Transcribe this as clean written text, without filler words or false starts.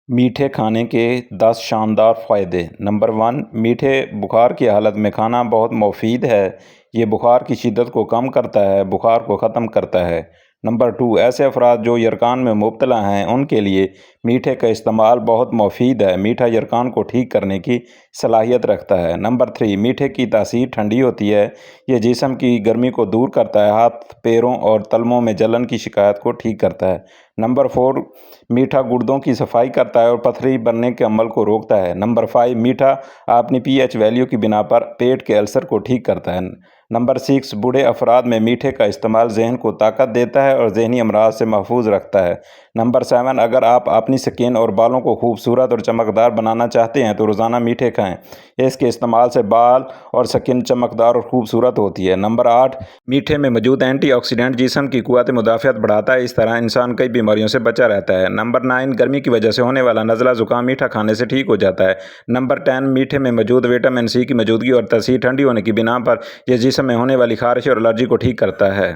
میٹھے کھانے کے 10 شاندار فائدے۔ نمبر 1، میٹھے بخار کی حالت میں کھانا بہت مفید ہے۔ یہ بخار کی شدت کو کم کرتا ہے، بخار کو ختم کرتا ہے۔ نمبر 2، ایسے افراد جو یرقان میں مبتلا ہیں ان کے لیے میٹھے کا استعمال بہت مفید ہے۔ میٹھا یرقان کو ٹھیک کرنے کی صلاحیت رکھتا ہے۔ نمبر 3، میٹھے کی تاثیر ٹھنڈی ہوتی ہے۔ یہ جسم کی گرمی کو دور کرتا ہے، ہاتھ، پیروں اور تلووں میں جلن کی شکایت کو ٹھیک کرتا ہے۔ نمبر 4، میٹھا گردوں کی صفائی کرتا ہے اور پتھری بننے کے عمل کو روکتا ہے۔ نمبر 5، میٹھا اپنی پی ایچ ویلیو کی بنا پر پیٹ کے السر کو ٹھیک کرتا ہے۔ نمبر 6، بوڑھے افراد میں میٹھے کا استعمال ذہن کو طاقت دیتا ہے اور ذہنی امراض سے محفوظ رکھتا ہے۔ نمبر 7، اگر آپ اپنی سکن اور بالوں کو خوبصورت اور چمکدار بنانا چاہتے ہیں تو روزانہ میٹھے کھائیں۔ اس کے استعمال سے بال اور سکن چمکدار اور خوبصورت ہوتی ہے۔ نمبر 8، میٹھے میں موجود اینٹی آکسیڈنٹ جسم کی قوت مدافعت بڑھاتا ہے، اس طرح انسان کئی بیماریوں سے بچا رہتا ہے۔ نمبر 9، گرمی کی وجہ سے ہونے والا نزلہ زکام میٹھا کھانے سے ٹھیک ہو جاتا ہے۔ نمبر 10، میٹھے میں موجود وٹامن سی کی موجودگی اور تاثیر ٹھنڈی ہونے کی بنا پر یہ جسم میں ہونے والی خارش اور الرجی کو ٹھیک کرتا ہے۔